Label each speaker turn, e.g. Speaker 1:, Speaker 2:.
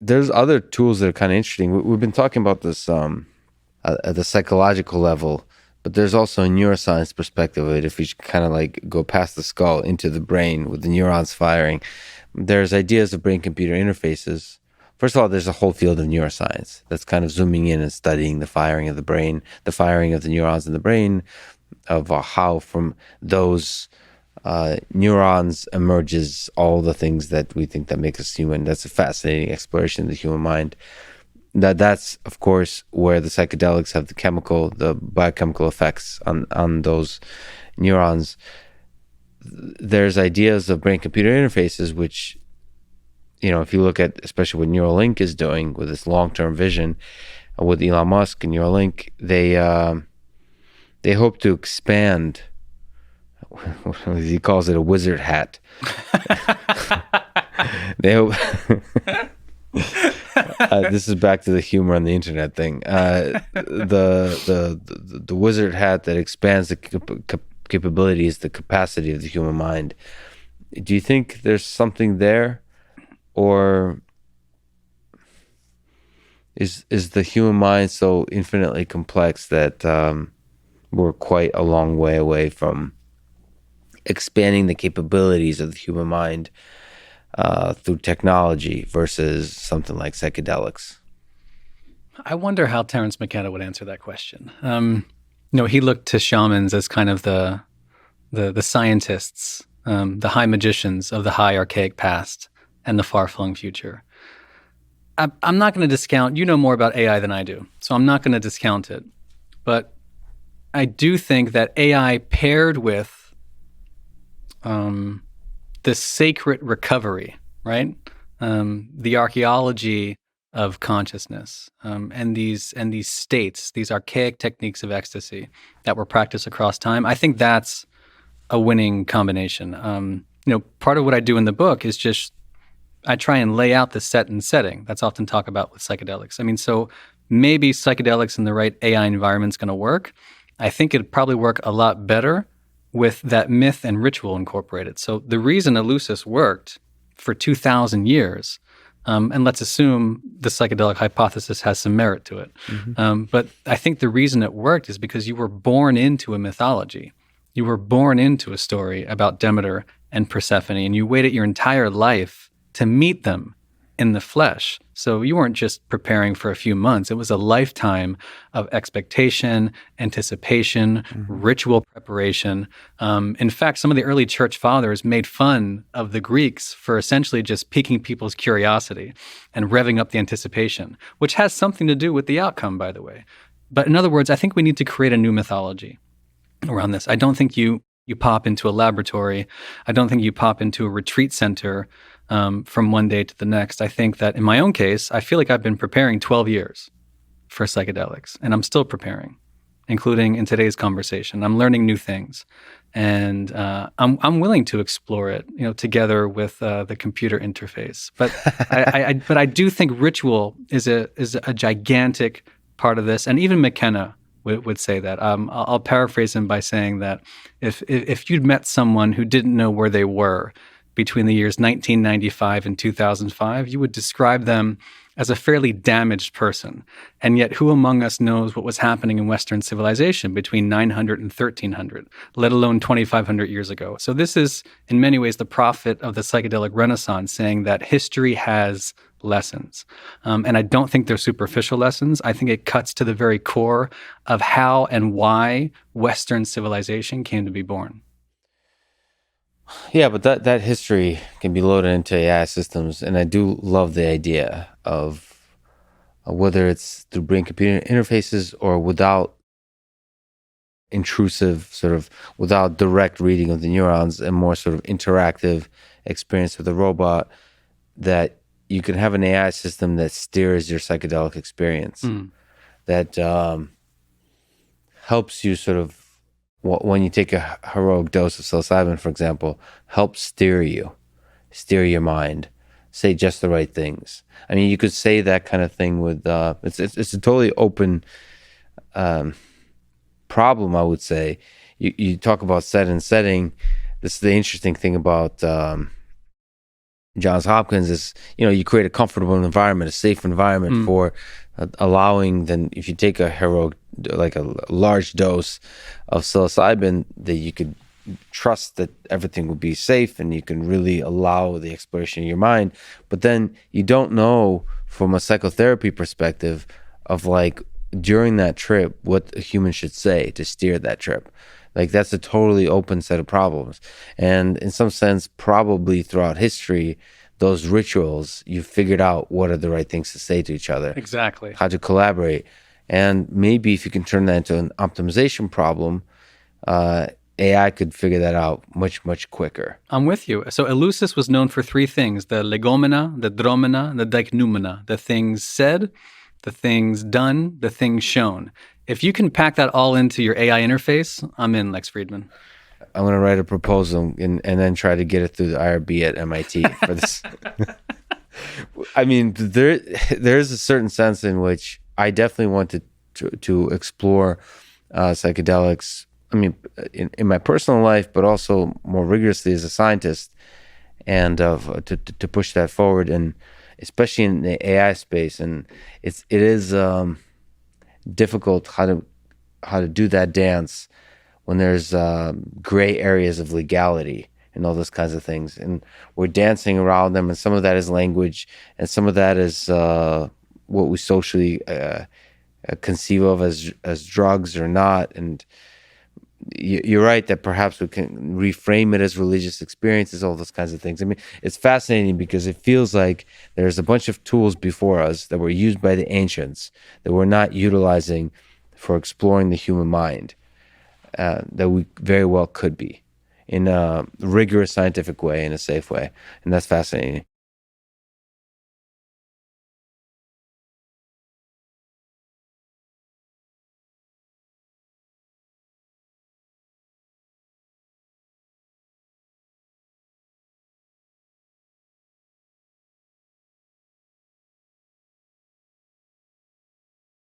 Speaker 1: there's other tools that are kind of interesting. We've been talking about this at the psychological level, but there's also a neuroscience perspective of it. If we kind of like go past the skull into the brain with the neurons firing, there's ideas of brain-computer interfaces. First of all, there's a whole field of neuroscience that's kind of zooming in and studying the firing of the brain, the firing of the neurons in the brain, of how from those neurons emerges all the things that we think that make us human. That's a fascinating exploration of the human mind. That's of course where the psychedelics have the biochemical effects on those neurons. There's ideas of brain-computer interfaces, which, if you look at especially what Neuralink is doing with this long-term vision, with Elon Musk and Neuralink, they hope to expand. He calls it a wizard hat. They hope. This is back to the humor on the internet thing. The wizard hat that expands the capabilities, the capacity of the human mind. Do you think there's something there, or is the human mind so infinitely complex that we're quite a long way away from expanding the capabilities of the human mind through technology versus something like psychedelics?
Speaker 2: I wonder how Terence McKenna would answer that question. He looked to shamans as kind of the scientists, the high magicians of the high archaic past and the far-flung future. I'm not going to discount, you know more about AI than I do, so I'm not going to discount it. But I do think that AI paired with the sacred recovery, right? The archaeology of consciousness, and these states, these archaic techniques of ecstasy that were practiced across time. I think that's a winning combination. Part of what I do in the book is just I try and lay out the set and setting. That's often talked about with psychedelics. I mean, so maybe psychedelics in the right AI environment is going to work. I think it'd probably work a lot better with that myth and ritual incorporated. So the reason Eleusis worked for 2,000 years, and let's assume the psychedelic hypothesis has some merit to it, but I think the reason it worked is because you were born into a mythology. You were born into a story about Demeter and Persephone, and you waited your entire life to meet them in the flesh. So you weren't just preparing for a few months. It was a lifetime of expectation, anticipation, ritual preparation. In fact, some of the early church fathers made fun of the Greeks for essentially just piquing people's curiosity and revving up the anticipation, which has something to do with the outcome, by the way. But in other words, I think we need to create a new mythology around this. I don't think you pop into a laboratory. I don't think you pop into a retreat center from one day to the next. I think that in my own case, I feel like I've been preparing 12 years for psychedelics, and I'm still preparing, including in today's conversation. I'm learning new things, and I'm willing to explore it, together with the computer interface. But I do think ritual is a gigantic part of this, and even McKenna would say that. I'll paraphrase him by saying that if you'd met someone who didn't know where they were between the years 1995 and 2005, you would describe them as a fairly damaged person. And yet, who among us knows what was happening in Western civilization between 900 and 1300, let alone 2,500 years ago? So this is, in many ways, the prophet of the psychedelic renaissance, saying that history has lessons. And I don't think they're superficial lessons. I think it cuts to the very core of how and why Western civilization came to be born.
Speaker 1: Yeah, but that history can be loaded into AI systems, and I do love the idea of whether it's through brain-computer interfaces or without intrusive, sort of without direct reading of the neurons, and more sort of interactive experience with the robot, that you can have an AI system that steers your psychedelic experience, that helps you sort of, when you take a heroic dose of psilocybin, for example, help steer your mind, say just the right things. I mean, you could say that kind of thing with it's a totally open problem, I would say. You, talk about set and setting. This is the interesting thing about Johns Hopkins is, you create a comfortable environment, a safe environment for allowing, then if you take a heroic, like a large dose of psilocybin, that you could trust that everything will be safe and you can really allow the exploration of your mind. But then you don't know from a psychotherapy perspective of like during that trip what a human should say to steer that trip. Like that's a totally open set of problems. And in some sense, probably throughout history, those rituals, you figured out what are the right things to say to each other.
Speaker 2: Exactly.
Speaker 1: How to collaborate. And maybe if you can turn that into an optimization problem, AI could figure that out much, much quicker.
Speaker 2: I'm with you. So Eleusis was known for three things: the legomena, the dromena, the deichnoumena, the things said, the things done, the things shown. If you can pack that all into your AI interface, I'm in, Lex Fridman.
Speaker 1: I'm going to write a proposal and then try to get it through the IRB at MIT for this. I mean, there's a certain sense in which I definitely want to explore psychedelics. I mean, in my personal life, but also more rigorously as a scientist, and to push that forward, and especially in the AI space. And it is difficult how to do that dance when there's gray areas of legality and all those kinds of things, and we're dancing around them. And some of that is language, and some of that is what we socially conceive of as drugs or not. And you're right that perhaps we can reframe it as religious experiences, all those kinds of things. I mean, it's fascinating because it feels like there's a bunch of tools before us that were used by the ancients that we're not utilizing for exploring the human mind, that we very well could be in a rigorous scientific way, in a safe way. And that's fascinating.